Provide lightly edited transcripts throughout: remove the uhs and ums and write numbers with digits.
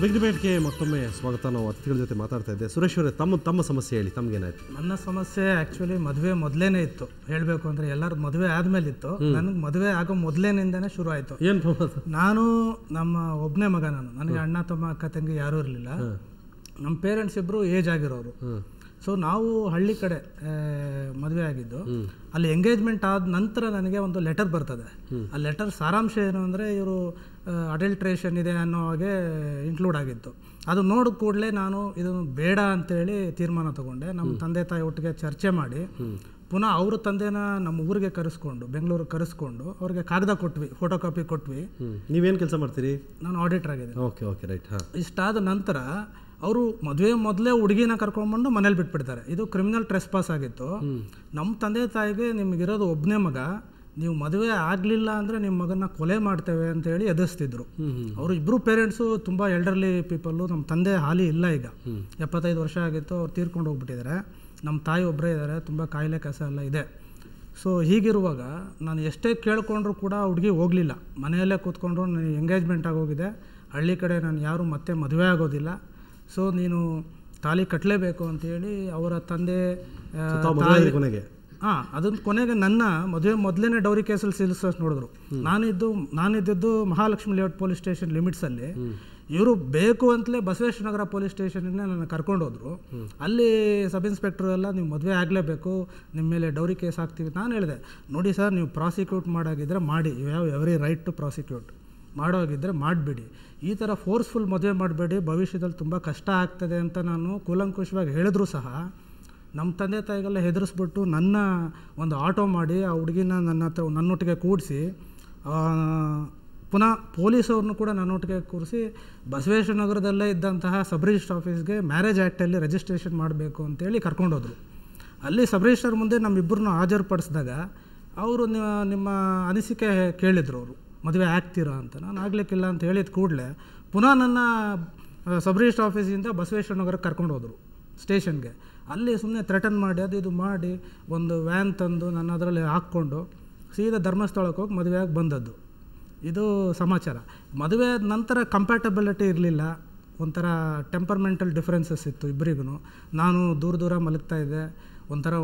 Big ಡಿಬೇಟ್ಗೆ ಮತ್ತೊಮ್ಮೆ ಸ್ವಾಗತ. ನಾವು ಅತಿಥಿಗಳ ಜೊತೆ ಮಾತಾಡ್ತಾ ಇದ್ದೆ. ಸುರೇಶ್ ಅವರೇ, ತಮ್ಮ ಸಮಸ್ಯೆ ಹೇಳಿ, ತಮಗೇನಾಯ್ತು? ನನ್ನ ಸಮಸ್ಯೆ ಆ್ಯಕ್ಚುಲಿ ಮದುವೆ ಮೊದಲೇನೇ ಇತ್ತು. ಹೇಳಬೇಕು ಅಂದರೆ ಎಲ್ಲರೂ ಮದುವೆ ಆದಮೇಲೆ ಇತ್ತು. ನನಗೆ ಮದುವೆ ಆಗೋ ಮೊದಲೇನಿಂದನೇ ಶುರು ಆಯಿತು. ಏನು? ನಾನು ನಮ್ಮ ಒಬ್ಬನೇ ಮಗ. ನನಗೆ ಅಣ್ಣ ತಮ್ಮ ಅಕ್ಕ ತಂಗಿ ಯಾರೂ ಇರಲಿಲ್ಲ. ನಮ್ಮ ಪೇರೆಂಟ್ಸ್ ಇಬ್ಬರು ಏಜ್ ಆಗಿರೋರು. ಸೊ ನಾವು ಹಳ್ಳಿ ಕಡೆ ಮದುವೆ ಆಗಿದ್ದು. ಅಲ್ಲಿ ಎಂಗೇಜ್ಮೆಂಟ್ ಆದ ನಂತರ ನನಗೆ ಒಂದು ಲೆಟರ್ ಬರ್ತದೆ. ಆ ಲೆಟರ್ ಸಾರಾಂಶ ಏನು ಅಂದರೆ ಇವರು ಅಡಲ್ಟ್ರೇಷನ್ ಇದೆ ಅನ್ನೋ ಹಾಗೆ ಇನ್ಕ್ಲೂಡ್ ಆಗಿತ್ತು. ಅದು ನೋಡಿದ ಕೂಡಲೇ ನಾನು ಇದನ್ನು ಬೇಡ ಅಂತೇಳಿ ತೀರ್ಮಾನ ತಗೊಂಡೆ. ನಮ್ಮ ತಂದೆ ತಾಯಿ ಒಟ್ಟಿಗೆ ಚರ್ಚೆ ಮಾಡಿ ಪುನಃ ಅವ್ರ ತಂದೆನ ನಮ್ಮ ಊರಿಗೆ ಕರೆಸ್ಕೊಂಡು, ಬೆಂಗಳೂರಿಗೆ ಕರೆಸ್ಕೊಂಡು ಅವ್ರಿಗೆ ಕಾಗದ ಕೊಟ್ವಿ, ಫೋಟೋ ಕಾಪಿ ಕೊಟ್ವಿ. ನೀವೇನು ಕೆಲಸ ಮಾಡ್ತೀರಿ? ನಾನು ಆಡಿಟರ್ ಆಗಿದ್ದೆ. Okay okay, right. ಇಷ್ಟಾದ ನಂತರ ಅವರು ಮದುವೆ ಮೊದಲೇ ಹುಡುಗಿನ ಕರ್ಕೊಂಡ್ಬಂದು ಮನೇಲಿ ಬಿಟ್ಬಿಡ್ತಾರೆ. ಇದು ಕ್ರಿಮಿನಲ್ ಟ್ರೆಸ್ಪಾಸ್ ಆಗಿತ್ತು. ನಮ್ಮ ತಂದೆ ತಾಯಿಗೆ ನಿಮಗಿರೋದು ಒಬ್ಬನೇ ಮಗ, ನೀವು ಮದುವೆ ಆಗಲಿಲ್ಲ ಅಂದರೆ ನಿಮ್ಮ ಮಗನ ಕೊಲೆ ಮಾಡ್ತೇವೆ ಅಂತೇಳಿ ಎದುರಿಸ್ತಿದ್ರು. ಅವರು ಇಬ್ಬರು ಪೇರೆಂಟ್ಸು ತುಂಬ ಎಲ್ಡರ್ಲಿ ಪೀಪಲ್ಲು. ನಮ್ಮ ತಂದೆ ಹಾಲಿ ಇಲ್ಲ, ಈಗ 75 ವರ್ಷ ಆಗಿತ್ತು. ಅವ್ರು ತೀರ್ಕೊಂಡು ಹೋಗ್ಬಿಟ್ಟಿದ್ದಾರೆ. ನಮ್ಮ ತಾಯಿ ಒಬ್ಬರೇ ಇದ್ದಾರೆ, ತುಂಬ ಕಾಯಿಲೆ ಕಸ ಎಲ್ಲ ಇದೆ. ಸೊ ಹೀಗಿರುವಾಗ ನಾನು ಎಷ್ಟೇ ಕೇಳಿಕೊಂಡ್ರು ಕೂಡ ಹುಡುಗಿ ಹೋಗಲಿಲ್ಲ. ಮನೆಯಲ್ಲೇ ಕೂತ್ಕೊಂಡ್ರು, ನನಗೆ ಎಂಗೇಜ್ಮೆಂಟ್ ಆಗೋಗಿದೆ, ಹಳ್ಳಿ ಕಡೆ ನಾನು ಯಾರೂ ಮತ್ತೆ ಮದುವೆ ಆಗೋದಿಲ್ಲ, ಸೊ ನೀನು ತಾಲಿ ಕಟ್ಟಲೇಬೇಕು ಅಂತೇಳಿ ಅವರ ತಂದೆ ಅದನ್ನು ಕೊನೆಗೆ ನನ್ನ ಮದುವೆ ಮೊದಲೇ ಡೌರಿ ಕೇಸಲ್ಲಿ ಸಿಲ್ಸೋಷ್ಟು ನೋಡಿದ್ರು. ನಾನಿದ್ದದ್ದು ಮಹಾಲಕ್ಷ್ಮಿ ಲೇಔಟ್ ಪೊಲೀಸ್ ಸ್ಟೇಷನ್ ಲಿಮಿಟ್ಸಲ್ಲಿ. ಇವರು ಬೇಕು ಅಂತಲೇ ಬಸವೇಶ್ವರ ನಗರ ಪೊಲೀಸ್ ಸ್ಟೇಷನಿಂದ ನನ್ನ ಕರ್ಕೊಂಡು ಹೋದರು. ಅಲ್ಲಿ ಸಬ್ ಇನ್ಸ್ಪೆಕ್ಟ್ರು ಎಲ್ಲ ನೀವು ಮದುವೆ ಆಗಲೇಬೇಕು, ನಿಮ್ಮ ಮೇಲೆ ಡೌರಿ ಕೇಸ್ ಹಾಕ್ತೀವಿ. ನಾನು ಹೇಳಿದೆ, ನೋಡಿ ಸರ್, ನೀವು ಪ್ರಾಸಿಕ್ಯೂಟ್ ಮಾಡೋಗಿದ್ದರೆ ಮಾಡಿ, you have every right to prosecute. ಮಾಡೋಗಿದ್ದರೆ ಮಾಡಿಬಿಡಿ, ಈ ಥರ ಫೋರ್ಸ್ಫುಲ್ ಮದುವೆ ಮಾಡಬೇಡಿ, ಭವಿಷ್ಯದಲ್ಲಿ ತುಂಬ ಕಷ್ಟ ಆಗ್ತದೆ ಅಂತ ನಾನು ಕೂಲಂಕುಷವಾಗಿ ಹೇಳಿದ್ರು ಸಹ ನಮ್ಮ ತಂದೆ ತಾಯಿಗೆಲ್ಲ ಹೆದರಿಸ್ಬಿಟ್ಟು ನನ್ನ ಒಂದು ಆಟೋ ಮಾಡಿ ಆ ಹುಡುಗಿನ ನನ್ನೊಟ್ಟಿಗೆ ಕೂಡಿಸಿ ಪುನಃ ಪೊಲೀಸವ್ರನ್ನೂ ಕೂಡ ನನ್ನೊಟ್ಟಿಗೆ ಕೂರಿಸಿ ಬಸವೇಶ್ವರ ನಗರದಲ್ಲೇ ಇದ್ದಂತಹ ಸಬ್ ರಿಜಿಸ್ಟರ್ ಆಫೀಸ್ಗೆ ಮ್ಯಾರೇಜ್ ಆ್ಯಕ್ಟಲ್ಲಿ ರಿಜಿಸ್ಟ್ರೇಷನ್ ಮಾಡಬೇಕು ಅಂತೇಳಿ ಕರ್ಕೊಂಡೋದ್ರು. ಅಲ್ಲಿ ಸಬ್ ರಿಜಿಸ್ಟರ್ ಮುಂದೆ ನಮ್ಮಿಬ್ಬರನ್ನು ಹಾಜರುಪಡಿಸಿದಾಗ ಅವರು ನಿಮ್ಮ ಅನಿಸಿಕೆ ಕೇಳಿದರು. ಅವರು ಮದುವೆ ಆಗ್ತೀರಾ ಅಂತ. ನಾನು ಆಗಲಿಕ್ಕಿಲ್ಲ ಅಂತ ಹೇಳಿದ ಕೂಡಲೇ ಪುನಃ ನನ್ನ ಸಬ್ ರಿಜಿಸ್ಟರ್ ಆಫೀಸಿಂದ ಬಸವೇಶ್ವರ ನಗರಕ್ಕೆ ಕರ್ಕೊಂಡು ಹೋದರು ಸ್ಟೇಷನ್ಗೆ. ಅಲ್ಲಿ ಸುಮ್ಮನೆ ಥ್ರೆಟನ್ ಮಾಡಿ ಅದು ಇದು ಮಾಡಿ ಒಂದು ವ್ಯಾನ್ ತಂದು ನನ್ನ ಅದರಲ್ಲಿ ಹಾಕ್ಕೊಂಡು ಸೀದಾ ಧರ್ಮಸ್ಥಳಕ್ಕೆ ಹೋಗಿ ಮದುವೆಯಾಗಿ ಬಂದದ್ದು. ಇದು ಸಮಾಚಾರ. ಮದುವೆ ಆದ ನಂತರ ಕಂಪ್ಯಾಟಬಿಲಿಟಿ ಇರಲಿಲ್ಲ, ಒಂಥರ ಟೆಂಪರ್ಮೆಂಟಲ್ ಡಿಫ್ರೆನ್ಸಸ್ ಇತ್ತು ಇಬ್ಬರಿಗೂ. ನಾನು ದೂರ ಮಲಗ್ತಾ ಇದ್ದೆ, ಒಂಥರ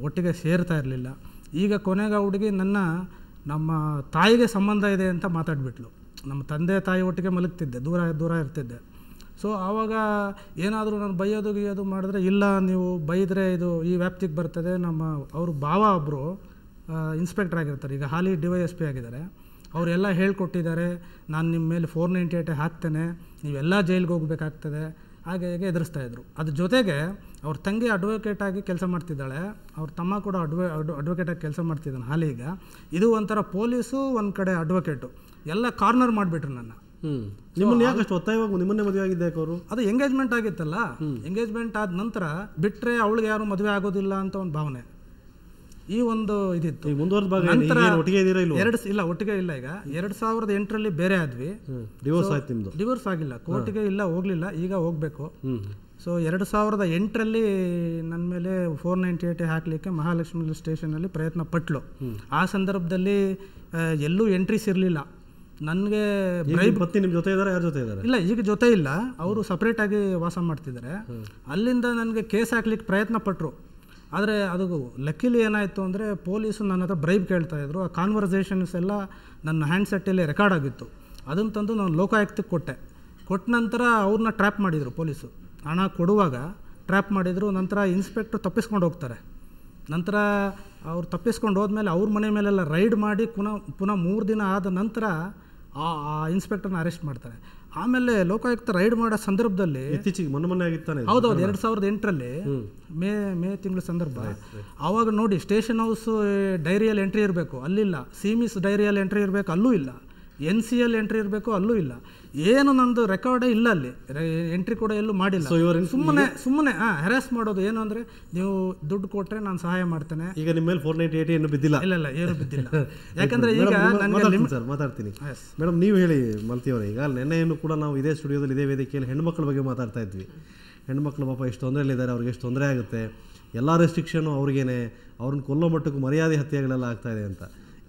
ಒಟ್ಟಿಗೆ ಸೇರ್ತಾ ಇರಲಿಲ್ಲ. ಈಗ ಕೊನೆಗೆ ಹುಡುಗಿ ನಮ್ಮ ತಾಯಿಗೆ ಸಂಬಂಧ ಇದೆ ಅಂತ ಮಾತಾಡಿಬಿಟ್ಲು. ನಮ್ಮ ತಂದೆ ತಾಯಿ ಒಟ್ಟಿಗೆ ಮಲಗ್ತಿದ್ದೆ, ದೂರ ಇರ್ತಿದ್ದೆ. ಸೊ ಆವಾಗ ಏನಾದರೂ ನಾನು ಬೈಯೋದು ಮಾಡಿದ್ರೆ, ಇಲ್ಲ ನೀವು ಬೈದರೆ ಇದು ಈ ವ್ಯಾಪ್ತಿಗೆ ಬರ್ತದೆ. ಅವರು ಭಾವ ಒಬ್ಬರು ಇನ್ಸ್ಪೆಕ್ಟರ್ ಆಗಿರ್ತಾರೆ, ಈಗ ಹಾಲಿ DYSP ಆಗಿದ್ದಾರೆ. ಅವರೆಲ್ಲ ಹೇಳ್ಕೊಟ್ಟಿದ್ದಾರೆ, ನಾನು ನಿಮ್ಮ ಮೇಲೆ 498 ಹಾಕ್ತೇನೆ, ನೀವೆಲ್ಲ ಜೈಲಿಗೆ ಹೋಗ್ಬೇಕಾಗ್ತದೆ, ಹಾಗೆ ಹೇಗೆ ಎದುರಿಸ್ತಾಯಿದ್ರು. ಅದ್ರ ಜೊತೆಗೆ ಅವ್ರ ತಂಗಿ ಅಡ್ವೊಕೇಟ್ ಆಗಿ ಕೆಲಸ ಮಾಡ್ತಿದ್ದಾಳೆ, ಅವ್ರ ತಮ್ಮ ಕೂಡ ಅಡ್ವೊಕೇಟಾಗಿ ಕೆಲಸ ಮಾಡ್ತಿದ್ದಾನೆ ಹಾಲಿ. ಈಗ ಇದು ಒಂಥರ ಪೊಲೀಸು, ಒಂದು ಕಡೆ ಅಡ್ವೊಕೇಟು, ಎಲ್ಲ ಕಾರ್ನರ್ ಮಾಡಿಬಿಟ್ರು ನನ್ನ. ನಿಮ್ಮನ್ನು ಯಾಕಷ್ಟು ಒತ್ತಾಯವಾಗಿ ನಿಮ್ಮನ್ನೇ ಮದುವೆ ಆಗಿದ್ದೆ ಅವರು? ಅದು ಎಂಗೇಜ್ಮೆಂಟ್ ಆಗಿತ್ತಲ್ಲ, ಎಂಗೇಜ್ಮೆಂಟ್ ಆದ ನಂತರ ಬಿಟ್ಟರೆ ಅವಳಿಗೆ ಯಾರು ಮದುವೆ ಆಗೋದಿಲ್ಲ ಅಂತ ಒಂದು ಭಾವನೆ, ಈ ಒಂದು ಇದಿತ್ತು. ನಂತರ ಒಟ್ಟಿಗೆ ಇಲ್ಲ. ಈಗ 2008ರಲ್ಲಿ ಬೇರೆ ಆದ್ವಿ. ಡಿವೋರ್ಸ್ ಆಯ್ತು ನಿಮ್ಮದು? ಡಿವೋರ್ಸ್ ಆಗಿಲ್ಲ, ಕೋರ್ಟಿಗೆ ಇಲ್ಲ ಹೋಗಲಿಲ್ಲ, ಈಗ ಹೋಗಬೇಕು. ಸೊ 2008ರಲ್ಲಿ ನನ್ನ ಮೇಲೆ 498 ಹಾಕಲಿಕ್ಕೆ ಮಹಾಲಕ್ಷ್ಮಿ ಸ್ಟೇಷನಲ್ಲಿ ಪ್ರಯತ್ನ ಪಟ್ಲು. ಆ ಸಂದರ್ಭದಲ್ಲಿ ಎಲ್ಲೂ ಎಂಟ್ರೀಸ್ ಇರಲಿಲ್ಲ ನನಗೆ. ಪತ್ನಿ ನಿಮ್ಮ ಜೊತೆ ಇದ್ದಾರೆ? ಯಾರ ಜೊತೆ ಇದ್ದಾರೆ? ಇಲ್ಲ, ಈಗ ಜೊತೆ ಇಲ್ಲ, ಅವರು ಸಪ್ರೇಟಾಗಿ ವಾಸ ಮಾಡ್ತಿದ್ದಾರೆ. ಅಲ್ಲಿಂದ ನನಗೆ ಕೇಸ್ ಹಾಕ್ಲಿಕ್ಕೆ ಪ್ರಯತ್ನ ಪಟ್ಟರು. ಆದರೆ ಅದು ಲಕ್ಕಿಲಿ ಏನಾಯಿತು ಅಂದರೆ, ಪೊಲೀಸು ನನ್ನ ಹತ್ರ ಬ್ರೈಬ್ ಕೇಳ್ತಾಯಿದ್ರು. ಆ ಕಾನ್ವರ್ಸೇಷನ್ಸ್ ಎಲ್ಲ ನನ್ನ ಹ್ಯಾಂಡ್ಸೆಟ್ಟಲ್ಲಿ ರೆಕಾರ್ಡ್ ಆಗಿತ್ತು. ಅದನ್ನು ತಂದು ನಾನು ಲೋಕಾಯುಕ್ತಕ್ಕೆ ಕೊಟ್ಟ ನಂತರ ಅವ್ರನ್ನ ಟ್ರ್ಯಾಪ್ ಮಾಡಿದರು ಪೊಲೀಸು. ಹಣ ಕೊಡುವಾಗ ಟ್ರ್ಯಾಪ್ ಮಾಡಿದರು. ನಂತರ ಇನ್ಸ್ಪೆಕ್ಟ್ರ್ ತಪ್ಪಿಸ್ಕೊಂಡು ಹೋಗ್ತಾರೆ. ನಂತರ ಅವ್ರು ತಪ್ಪಿಸ್ಕೊಂಡು ಹೋದ್ಮೇಲೆ ಅವ್ರ ಮನೆ ಮೇಲೆಲ್ಲ ರೈಡ್ ಮಾಡಿ ಪುನಃ 3 ದಿನ ಆದ ನಂತರ ಆ ಇನ್ಸ್ಪೆಕ್ಟರ್ನ ಅರೆಸ್ಟ್ ಮಾಡ್ತಾರೆ. ಆಮೇಲೆ ಲೋಕಾಯುಕ್ತ ರೈಡ್ ಮಾಡೋ ಸಂದರ್ಭದಲ್ಲಿ ಇತ್ತೀಚೆಗೆ ಮೊನ್ನೆ ಆಗಿತ್ತಾನೆ, ಹೌದೌದು, 2008ರಲ್ಲಿ ಮೇ ತಿಂಗಳ ಸಂದರ್ಭ. ಆವಾಗ ನೋಡಿ, ಸ್ಟೇಷನ್ ಹೌಸ್ ಡೈರಿಯಲ್ಲಿ ಎಂಟ್ರಿ ಇರಬೇಕು, ಅಲ್ಲಿಲ್ಲ. ಸಿಮಿಸ್ ಡೈರಿಯಲ್ಲಿ ಎಂಟ್ರಿ ಇರಬೇಕು, ಅಲ್ಲೂ ಇಲ್ಲ. NCL ಎಂಟ್ರಿ ಇರಬೇಕು, ಅಲ್ಲೂ ಇಲ್ಲ. ಏನು ನಂದು ರೆಕಾರ್ಡೇ ಇಲ್ಲ, ಅಲ್ಲಿ ಎಂಟ್ರಿ ಕೂಡ ಎಲ್ಲೂ ಮಾಡಿಲ್ಲ. ಸುಮ್ಮನೆ ಹ್ಯಾರಾಸ್ ಮಾಡೋದು. ಏನು ಅಂದರೆ, ನೀವು ದುಡ್ಡು ಕೊಟ್ಟರೆ ನಾನು ಸಹಾಯ ಮಾಡ್ತೇನೆ. ಈಗ ನಿಮ್ಮ ಮೇಲೆ 498 ಏನು ಬಿದ್ದಿಲ್ಲ? ಇಲ್ಲ, ಏನು ಬಿದ್ದಿಲ್ಲ. ಯಾಕಂದರೆ ಈಗ ಮಾತಾಡ್ತೀನಿ ಮೇಡಮ್. ನೀವು ಹೇಳಿ ಮಲ್ತಿಯವರೇ, ಈಗ ನೆನ್ನೆಯನ್ನು ಕೂಡ ನಾವು ಇದೇ ಸ್ಟುಡಿಯೋದಲ್ಲಿ, ಇದೇ ವೇದಿಕೆಯಲ್ಲಿ ಹೆಣ್ಮಕ್ಳ ಬಗ್ಗೆ ಮಾತಾಡ್ತಾ ಇದ್ವಿ. ಹೆಣ್ಮಕ್ಳು ಪಾಪ ಎಷ್ಟು ತೊಂದರೆಯಲ್ಲಿದ್ದಾರೆ, ಅವ್ರಿಗೆ ಎಷ್ಟು ತೊಂದರೆ ಆಗುತ್ತೆ, ಎಲ್ಲ ರೆಸ್ಟ್ರಿಕ್ಷನು ಅವ್ರಿಗೇನೆ, ಅವ್ರನ್ನ ಕೊಲ್ಲೋ ಮಟ್ಟಕ್ಕೆ ಮರ್ಯಾದೆ ಹತ್ಯೆಗಳೆಲ್ಲ ಆಗ್ತಾಯಿದೆ ಅಂತ.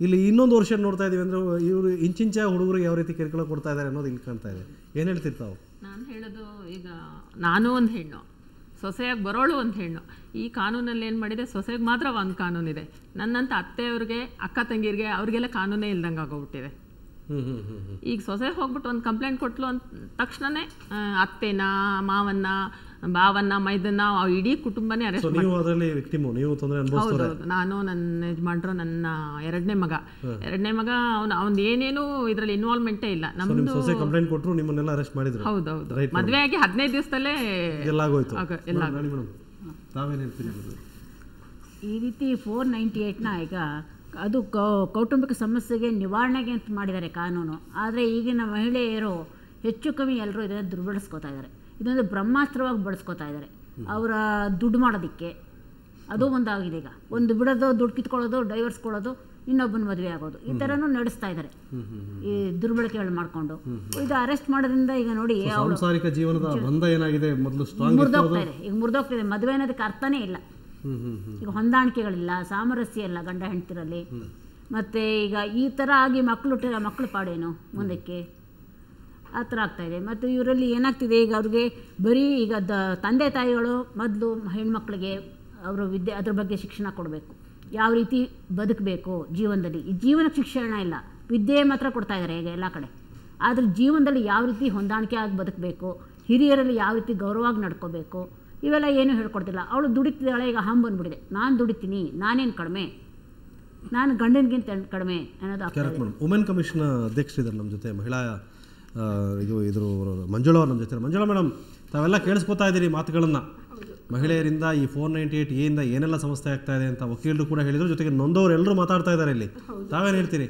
ಇಲ್ಲಿ ಇನ್ನೊಂದು ವರ್ಷ ನೋಡ್ತಾ ಇದೀವಿ ಅಂದರೆ, ಇವರು ಇಂಚಿಂಚ ಹುಡುಗರಿಗೆ ಯಾವ ರೀತಿ ಕಿರುಕುಳ ಕೊಡ್ತಾ ಇದ್ದಾರೆ ಅನ್ನೋದು ಇಲ್ಲಿ ಕಾಣ್ತಾ ಇದೆ. ಏನು ಹೇಳ್ತಿರ್ತಾವೆ? ನಾನು ಹೇಳೋದು, ಈಗ ನಾನು ಒಂದು ಹೆಣ್ಣು, ಸೊಸೆಯಾಗಿ ಬರೋಳು ಒಂದು ಹೆಣ್ಣು. ಈ ಕಾನೂನಲ್ಲಿ ಏನು ಮಾಡಿದೆ, ಸೊಸೆಗೆ ಮಾತ್ರ ಒಂದು ಕಾನೂನಿದೆ. ನನ್ನಂತ ಅತ್ತೆಯವ್ರಿಗೆ, ಅಕ್ಕ ತಂಗಿರಿಗೆ, ಅವ್ರಿಗೆಲ್ಲ ಕಾನೂನೇ ಇಲ್ದಂಗೆ ಆಗೋಗ್ಬಿಟ್ಟಿದೆ. ಈಗ ಸೊಸೆ ಹೋಗ್ಬಿಟ್ಟು ಒಂದು ಕಂಪ್ಲೇಂಟ್ ಕೊಟ್ಲು ಅಂದ ತಕ್ಷಣನೇ ಅತ್ತೆನ, ಮಾವನ್ನ, ಬಾವನ್ನ, ಮೈದನ್ನ, ಇಡೀ ಕುಟುಂಬನೇ ಅರೆಸ್ಟ್ ಮಾಡಿ. ಹೌದೌದು. ನಾನು, ನನ್ನ ಯಜಮಾನ್ರು, ನನ್ನ ಎರಡನೇ ಮಗ ಅವ್ನು ಏನೇನು ಇದರಲ್ಲಿ ಇನ್ವಾಲ್ವ್ಮೆಂಟೇ ಇಲ್ಲ. ನಮ್ದು ಕಂಪ್ಲೇಂಟ್ ಕೊಟ್ಟರು, ನಿಮ್ಮನ್ನೆಲ್ಲ ಅರೆಸ್ಟ್ ಮಾಡಿದ್ರು. ಹೌದೌದು. ಮದುವೆ ಆಗಿ 15 ದಿವಸದಲ್ಲೇ ಎಲ್ಲ ಈ ರೀತಿ 498ನ ಈಗ ಅದು ಕೌಟುಂಬಿಕ ಸಮಸ್ಯೆಗೆ ನಿವಾರಣೆಗೆ ಅಂತ ಮಾಡಿದ್ದಾರೆ ಕಾನೂನು. ಆದರೆ ಈಗಿನ ಮಹಿಳೆಯರು ಹೆಚ್ಚು ಕಮ್ಮಿ ಎಲ್ಲರೂ ಇದನ್ನು ದುರ್ಬಳಸ್ಕೋತಾ ಇದ್ದಾರೆ. ಇದೊಂದು ಬ್ರಹ್ಮಾಸ್ತ್ರವಾಗಿ ಬಳಸ್ಕೋತಾ ಇದ್ದಾರೆ ಅವರ ದುಡ್ಡು ಮಾಡೋದಕ್ಕೆ. ಅದು ಒಂದಾಗಿದೆ. ಈಗ ಒಂದು ಬಿಡೋದು, ದುಡ್ಡು ಕಿತ್ಕೊಳ್ಳೋದು, ಡೈವರ್ಸ್ ಕೊಡೋದು, ಇನ್ನೊಬ್ಬನ ಮದುವೆ ಆಗೋದು, ಈ ಥರನೂ ನಡೆಸ್ತಾ ಇದ್ದಾರೆ ಈ ದುರ್ಬಳಕೆಗಳು ಮಾಡಿಕೊಂಡು. ಇದು ಅರೆಸ್ಟ್ ಮಾಡೋದ್ರಿಂದ ಈಗ ನೋಡಿ ಸಾಂಸಾರಿಕ ಜೀವನದ ಬಂಧ ಏನಾಗಿದೆ, ಮೊದಲು ಮುರಿದೋಗ್ತಾ ಇದೆ. ಈಗ ಮುರಿದೋಗ್ತಿದೆ. ಮದುವೆ ಅನ್ನೋದಕ್ಕೆ ಅರ್ಥನೇ ಇಲ್ಲ. ಈಗ ಹೊಂದಾಣಿಕೆಗಳಿಲ್ಲ, ಸಾಮರಸ್ಯ ಇಲ್ಲ ಗಂಡ ಹೆಂಡ್ತಿರಲ್ಲಿ. ಮತ್ತು ಈಗ ಈ ಥರ ಆಗಿ ಮಕ್ಕಳು ಪಾಡೇನು ಮುಂದಕ್ಕೆ, ಆ ಥರ ಆಗ್ತಾಯಿದೆ. ಮತ್ತು ಇವರಲ್ಲಿ ಏನಾಗ್ತಿದೆ, ಈಗ ಅವ್ರಿಗೆ ಬರೀ ಈಗ ತಂದೆ ತಾಯಿಗಳು ಮೊದಲು ಹೆಣ್ಮಕ್ಳಿಗೆ ಅವರು ಅದ್ರ ಬಗ್ಗೆ ಶಿಕ್ಷಣ ಕೊಡಬೇಕು, ಯಾವ ರೀತಿ ಬದುಕಬೇಕು ಜೀವನದಲ್ಲಿ. ಈ ಜೀವನಕ್ಕೆ ಶಿಕ್ಷಣ ಇಲ್ಲ, ವಿದ್ಯೆ ಮಾತ್ರ ಕೊಡ್ತಾ ಇದ್ದಾರೆ ಈಗ ಎಲ್ಲ ಕಡೆ. ಆದರೆ ಜೀವನದಲ್ಲಿ ಯಾವ ರೀತಿ ಹೊಂದಾಣಿಕೆ ಆಗಿ ಬದುಕಬೇಕು, ಹಿರಿಯರಲ್ಲಿ ಯಾವ ರೀತಿ ಗೌರವವಾಗಿ ನಡ್ಕೋಬೇಕು, ಇವೆಲ್ಲ ಏನೂ ಹೇಳ್ಕೊಡ್ತಿಲ್ಲ. ಅವಳು ದುಡಿತಿದ್ದಾಳೆ, ಈಗ ಬಂದ್ಬಿಟ್ಟಿದೆ, ನಾನು ದುಡಿತೀನಿ, ನಾನೇನು ಕಡಿಮೆ, ನಾನು ಗಂಡನಿಗಿಂತ ಕಡಿಮೆ ಅನ್ನೋದು ಆಗ್ತದೆ. ವುಮೆನ್ ಕಮಿಷನ್ ಅಧ್ಯಕ್ಷರಿದ್ದಾರೆ ನಮ್ಮ ಜೊತೆ, ಮಹಿಳಾ ಇದ್ರ ಮಂಜುಳಾ ಅವ್ರು ನಮ್ಮ ಜೊತೆ. ಮಂಜುಳಾ ಮೇಡಮ್, ತಾವೆಲ್ಲ ಕೇಳಿಸ್ಕೊತಾ ಇದ್ದೀರಿ ಮಾತುಗಳನ್ನು. ಮಹಿಳೆಯರಿಂದ ಈ 498 ಎಯಿಂದ ಏನೆಲ್ಲ ಸಮಸ್ಯೆ ಆಗ್ತಾ ಇದೆ ಅಂತ ವಕೀಲರು ಕೂಡ ಹೇಳಿದ್ರು, ಜೊತೆಗೆ ನೊಂದವರು ಎಲ್ಲರೂ ಮಾತಾಡ್ತಾ ಇದ್ದಾರೆ. ಇಲ್ಲಿ ತಾವೇನು ಹೇಳ್ತೀರಿ?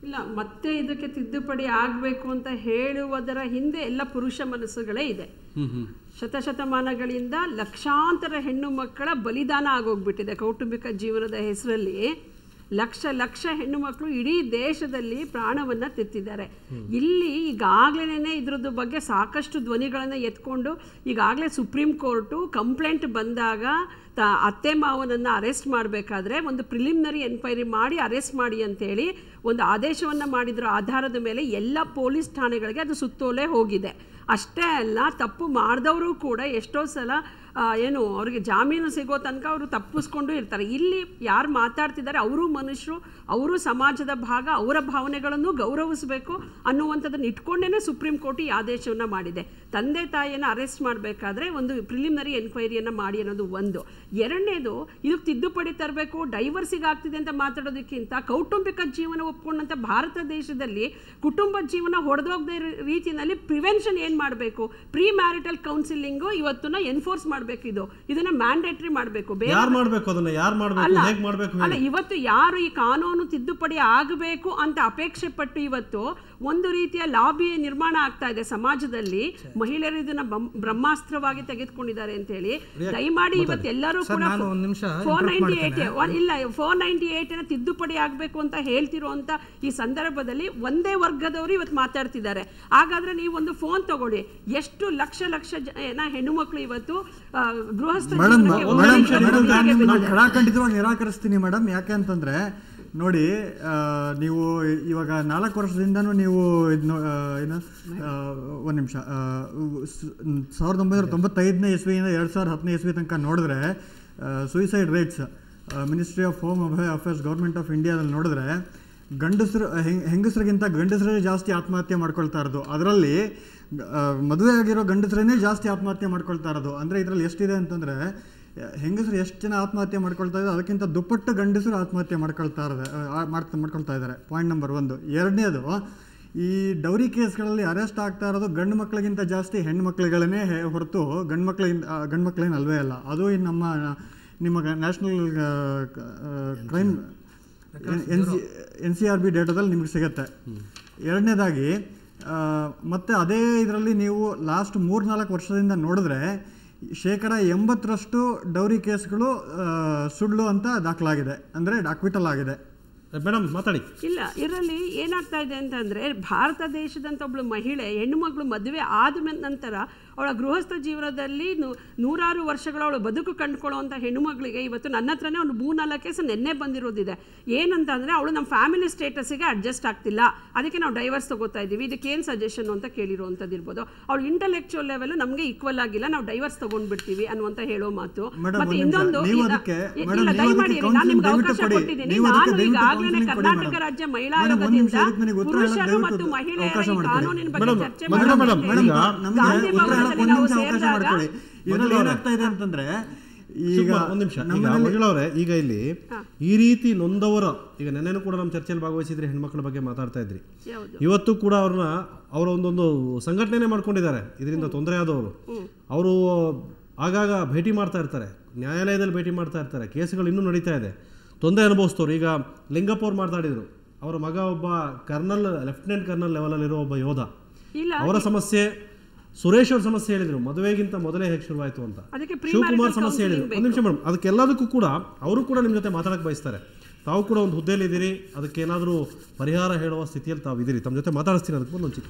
ಇಲ್ಲ, ಮತ್ತೆ ಇದಕ್ಕೆ ತಿದ್ದುಪಡಿ ಆಗಬೇಕು ಅಂತ ಹೇಳುವುದರ ಹಿಂದೆ ಎಲ್ಲ ಪುರುಷ ಮನಸ್ಸುಗಳೇ ಇದೆ. ಶತಶತಮಾನಗಳಿಂದ ಲಕ್ಷಾಂತರ ಹೆಣ್ಣು ಮಕ್ಕಳ ಬಲಿದಾನ ಆಗೋಗ್ಬಿಟ್ಟಿದೆ ಕೌಟುಂಬಿಕ ಜೀವನದ ಹೆಸರಲ್ಲಿ. ಲಕ್ಷ ಹೆಣ್ಣು ಮಕ್ಕಳು ಇಡೀ ದೇಶದಲ್ಲಿ ಪ್ರಾಣವನ್ನು ತೆತ್ತಿದ್ದಾರೆ. ಇಲ್ಲಿ ಈಗಾಗಲೇ ಇದ್ರದ್ದು ಬಗ್ಗೆ ಸಾಕಷ್ಟು ಧ್ವನಿಗಳನ್ನು ಎತ್ಕೊಂಡು ಈಗಾಗಲೇ ಸುಪ್ರೀಂ ಕೋರ್ಟು ಕಂಪ್ಲೇಂಟ್ ಬಂದಾಗ ಅತ್ತೆ ಮಾವನನ್ನು ಅರೆಸ್ಟ್ ಮಾಡಬೇಕಾದ್ರೆ ಒಂದು ಪ್ರಿಲಿಮಿನರಿ ಎನ್ಕ್ವೈರಿ ಮಾಡಿ ಅರೆಸ್ಟ್ ಮಾಡಿ ಅಂತೇಳಿ ಒಂದು ಆದೇಶವನ್ನು ಮಾಡಿದ್ರ ಆಧಾರದ ಮೇಲೆ ಎಲ್ಲ ಪೊಲೀಸ್ ಠಾಣೆಗಳಿಗೆ ಅದು ಸುತ್ತೋಲೆ ಹೋಗಿದೆ. ಅಷ್ಟೇ ಅಲ್ಲ, ತಪ್ಪು ಮಾಡಿದವರು ಕೂಡ ಎಷ್ಟೋ ಸಲ ಅವ್ರಿಗೆ ಜಾಮೀನು ಸಿಗೋ ತನಕ ಅವರು ತಪ್ಪಿಸ್ಕೊಂಡು ಇರ್ತಾರೆ. ಇಲ್ಲಿ ಯಾರು ಮಾತಾಡ್ತಿದ್ದಾರೆ ಅವರು ಮನುಷ್ಯರು, ಅವರು ಸಮಾಜದ ಭಾಗ, ಅವರ ಭಾವನೆಗಳನ್ನು ಗೌರವಿಸಬೇಕು ಅನ್ನುವಂಥದ್ದನ್ನು ಇಟ್ಕೊಂಡೇ ಸುಪ್ರೀಂ ಕೋರ್ಟ್ ಈ ಆದೇಶವನ್ನು ಮಾಡಿದೆ. ತಂದೆ ತಾಯಿಯನ್ನು ಅರೆಸ್ಟ್ ಮಾಡಬೇಕಾದ್ರೆ ಒಂದು ಪ್ರಿಲಿಮಿನರಿ ಎನ್ಕ್ವೈರಿಯನ್ನು ಮಾಡಿ ಅನ್ನೋದು ಒಂದು. ಎರಡನೇದು, ಇದಕ್ಕೆ ತಿದ್ದುಪಡಿ ತರಬೇಕು, ಡೈವರ್ಸಿಗೆ ಆಗ್ತಿದೆ ಅಂತ ಮಾತಾಡೋದಕ್ಕಿಂತ ಕೌಟುಂಬಿಕ ಜೀವನ ಒಪ್ಕೊಂಡಂಥ ಭಾರತ ದೇಶದಲ್ಲಿ ಕುಟುಂಬ ಜೀವನ ಹೊಡೆದೋಗದ ರೀತಿಯಲ್ಲಿ ಪ್ರಿವೆನ್ಷನ್ ಏನು ಮಾಡಬೇಕು, ಪ್ರೀ ಮ್ಯಾರಿಟಲ್ ಕೌನ್ಸಿಲಿಂಗು ಇವತ್ತನ್ನ ಎನ್ಫೋರ್ಸ್ ಮಾಡಬೇಕು. ಇದನ್ನ ಮ್ಯಾಂಡೇಟರಿ ಮಾಡಬೇಕು. ಅಲ್ಲ, ಇವತ್ತು ಯಾರು ಈ ಕಾನೂನು ತಿದ್ದುಪಡಿ ಆಗಬೇಕು ಅಂತ ಅಪೇಕ್ಷೆ ಪಟ್ಟು ಇವತ್ತು ಒಂದು ರೀತಿಯ ಲಾಬಿ ನಿರ್ಮಾಣ ಆಗ್ತಾ ಇದೆ ಸಮಾಜದಲ್ಲಿ. ಮಹಿಳೆಯರು ಇದನ್ನ ಬ್ರಹ್ಮಾಸ್ತ್ರವಾಗಿ ತೆಗೆದುಕೊಂಡಿದ್ದಾರೆ ಅಂತ ಹೇಳಿ ದಯಮಾಡಿ ಇವತ್ತೆಲ್ಲರೂ ಕೂಡ 498 ತಿದ್ದುಪಡಿ ಆಗಬೇಕು ಅಂತ ಹೇಳ್ತಿರುವಂತ ಈ ಸಂದರ್ಭದಲ್ಲಿ ಒಂದೇ ವರ್ಗದವರು ಇವತ್ತು ಮಾತಾಡ್ತಿದ್ದಾರೆ. ಹಾಗಾದ್ರೆ ನೀವು ಒಂದು ಫೋನ್ ತಗೊಳ್ಳಿ, ಎಷ್ಟು ಲಕ್ಷ ಜನ ಹೆಣ್ಣು ಮಕ್ಕಳು ಇವತ್ತು ಗೃಹಸ್ಥ ಖಡಾಖಂಡಿತವಾಗಿ ನಿರಾಕರಿಸ್ತೀನಿ ಮೇಡಮ್. ಯಾಕೆ ಅಂತಂದ್ರೆ ನೋಡಿ, ನೀವು ಇವಾಗ 4 ವರ್ಷದಿಂದನೂ ನೀವು ಏನು ಒಂದು ನಿಮಿಷ 1995ನೇ ಇಸ್ವಿಯಿಂದ 2010ನೇ ಇಸ್ವಿ ತನಕ ನೋಡಿದ್ರೆ suicide rates ministry of home affairs government of ಇಂಡಿಯಾದಲ್ಲಿ ನೋಡಿದ್ರೆ ಹೆಂಗಸರಿಗಿಂತ ಗಂಡಸರೇ ಜಾಸ್ತಿ ಆತ್ಮಹತ್ಯೆ ಮಾಡ್ಕೊಳ್ತಾ ಇರೋದು. ಅದರಲ್ಲಿ ಮದುವೆ ಆಗಿರೋ ಗಂಡಸರೇ ಜಾಸ್ತಿ ಆತ್ಮಹತ್ಯೆ ಮಾಡ್ಕೊಳ್ತಾ ಇರೋದು. ಅಂದರೆ ಇದರಲ್ಲಿ ಎಷ್ಟಿದೆ ಅಂತಂದರೆ, ಹೆಂಗಸರು ಎಷ್ಟು ಜನ ಆತ್ಮಹತ್ಯೆ ಮಾಡ್ಕೊಳ್ತಾ ಇದ್ದಾರೆ ಅದಕ್ಕಿಂತ ದುಪ್ಪಟ್ಟು ಗಂಡಸರು ಆತ್ಮಹತ್ಯೆ ಮಾಡ್ಕೊಳ್ತಾ ಇದ್ದಾರೆ. Point number 1. ಎರಡನೇದು, ಈ ಡೌರಿ ಕೇಸ್ಗಳಲ್ಲಿ ಅರೆಸ್ಟ್ ಆಗ್ತಾ ಇರೋದು ಗಂಡು ಮಕ್ಕಳಿಗಿಂತ ಜಾಸ್ತಿ ಹೆಣ್ಣು ಮಕ್ಕಳುಗಳನ್ನೇ ಹೊರತು ಗಂಡು ಮಕ್ಕಳೇನು ಅಲ್ವೇ ಅಲ್ಲ. ಅದು ನಿಮ್ಮ ನ್ಯಾಷನಲ್ ಕ್ರೈಮ್ NCRB ಡೇಟಾದಲ್ಲಿ ನಿಮಗೆ ಸಿಗುತ್ತೆ. ಎರಡನೇದಾಗಿ, ಮತ್ತು ಅದೇ ಇದರಲ್ಲಿ ನೀವು ಲಾಸ್ಟ್ 3-4 ವರ್ಷದಿಂದ ನೋಡಿದ್ರೆ 80% ಡೌರಿ ಕೇಸ್ಗಳು ಸುಳ್ಳು ಅಂತ ದಾಖಲಾಗಿದೆ, ಅಂದರೆ ಅಕ್ವಿಟಲ್ ಆಗಿದೆ. ಮೇಡಮ್ ಮಾತಾಡಿ. ಇಲ್ಲ, ಇದರಲ್ಲಿ ಏನಾಗ್ತಾ ಇದೆ ಅಂತಂದರೆ, ಭಾರತ ದೇಶದಂಥ ಒಬ್ಬಳು ಮಹಿಳೆ ಹೆಣ್ಣು ಮಗಳು ಮದುವೆ ಆದ ನಂತರ ಅವಳ ಗೃಹಸ್ಥ ಜೀವನದಲ್ಲಿ ನೂರಾರು ವರ್ಷಗಳ ಅವಳು ಬದುಕು ಕಂಡುಕೊಳ್ಳುವಂಥ ಹೆಣ್ಣು ಮಗಳಿಗೆ ಇವತ್ತು ನನ್ನ ಹತ್ರನೇ ಒಂದು 3-4 ಕೇಸ್ ನೆನ್ನೆ ಬಂದಿರೋದಿದೆ. ಏನಂತ ಅಂದರೆ, ಅವಳು ನಮ್ಮ ಫ್ಯಾಮಿಲಿ ಸ್ಟೇಟಸ್ಸಿಗೆ ಅಡ್ಜಸ್ಟ್ ಆಗ್ತಿಲ್ಲ, ಅದಕ್ಕೆ ನಾವು ಡೈವರ್ಸ್ ತಗೋತಾ ಇದ್ದೀವಿ, ಇದಕ್ಕೆ ಏನು ಸಜೆಷನ್ ಅಂತ ಕೇಳಿರುವಂಥದ್ದು ಇರ್ಬೋದು. ಅವಳು ಇಂಟೆಲೆಕ್ಚುವಲ್ ಲೆವೆಲ್ ನಮಗೆ ಈಕ್ವಲ್ ಆಗಿಲ್ಲ, ನಾವು ಡೈವರ್ಸ್ ತಗೊಂಡ್ಬಿಡ್ತೀವಿ ಅನ್ನುವಂಥ ಹೇಳೋ ಮಾತು. ಮತ್ತೆ ಇನ್ನೊಂದು, ದಯಮಾಡಿ ನಾನು ನಿಮ್ಗೆ ಅವಕಾಶ ಕೊಟ್ಟಿದ್ದೀನಿ. ನಾನು ಈಗಾಗಲೇ ಕರ್ನಾಟಕ ರಾಜ್ಯ ಮಹಿಳಾ ಆಯೋಗದಿಂದ ಪುರುಷರು ಮತ್ತು ಮಹಿಳೆಯರ ಕಾನೂನಿನ ಬಗ್ಗೆ ಚರ್ಚೆ ಗಾಂಧಿ ಭವನದಲ್ಲಿ ನಾವು ಸೇರಿದಾಗ ಇದರಲ್ಲಿ ಏನಾಗ್ತಾ ಇದೆ ಅಂತಂದ್ರೆ, ಈಗ ಒಂದು ನಿಮಿಷ, ಈಗ ಮಹಿಳವರೇ, ಈಗ ಇಲ್ಲಿ ಈ ರೀತಿ ನೊಂದವರ, ಈಗ ನೆನ್ನೆನೂ ಕೂಡ ನಮ್ಮ ಚರ್ಚೆಯಲ್ಲಿ ಭಾಗವಹಿಸಿದ್ರೆ ಹೆಣ್ಮಕ್ಳ ಬಗ್ಗೆ ಮಾತಾಡ್ತಾ ಇದ್ರಿ. ಇವತ್ತು ಕೂಡ ಅವರ ಒಂದೊಂದು ಸಂಘಟನೆ ಮಾಡ್ಕೊಂಡಿದ್ದಾರೆ ಇದರಿಂದ ತೊಂದರೆ ಆದವರು. ಅವರು ಆಗಾಗ ಭೇಟಿ ಮಾಡ್ತಾ ಇರ್ತಾರೆ, ನ್ಯಾಯಾಲಯದಲ್ಲಿ ಭೇಟಿ ಮಾಡ್ತಾ ಇರ್ತಾರೆ, ಕೇಸುಗಳು ಇನ್ನೂ ನಡೀತಾ ಇದೆ, ತೊಂದರೆ ಅನುಭವಿಸ್ತವ್ರು. ಈಗ ಲಿಂಗಪ್ಪ ಅವ್ರು ಮಾತಾಡಿದರು, ಅವರ ಮಗ ಒಬ್ಬ ಕರ್ನಲ್, ಲೆಫ್ಟಿನೆಂಟ್ ಕರ್ನಲ್ ಲೆವೆಲಲ್ಲಿರೋ ಒಬ್ಬ ಯೋಧ, ಅವರ ಸಮಸ್ಯೆ. ಸುರೇಶ್ ಅವ್ರ ಸಮಸ್ಯೆ ಹೇಳಿದ್ರು, ಮದುವೆಗಿಂತ ಮೊದಲೇ ಹೇಗೆ ಶುರುವಾಯಿತು ಅಂತ. ಶಿವಕುಮಾರ್ ಸಮಸ್ಯೆ ಹೇಳಿದ್ರು. ಒಂದು ನಿಮಿಷ ಮೇಡಮ್, ಅದಕ್ಕೆಲ್ಲದಕ್ಕೂ ಕೂಡ ಅವರು ಕೂಡ ನಿಮ್ಮ ಜೊತೆ ಮಾತಾಡಕ್ಕೆ ಬಯಸ್ತಾರೆ. ತಾವು ಕೂಡ ಒಂದು ಹುದ್ದೆಯಲ್ಲಿ ಇದ್ದೀರಿ, ಅದಕ್ಕೆ ಏನಾದರೂ ಪರಿಹಾರ ಹೇಳುವ ಸ್ಥಿತಿಯಲ್ಲಿ ತಾವು ಇದ್ದೀರಿ, ತಮ್ಮ ಜೊತೆ ಮಾತಾಡಿಸ್ತೀನಿ. ಅದಕ್ಕೆ ಒಂದು ಚಿಕ್ಕ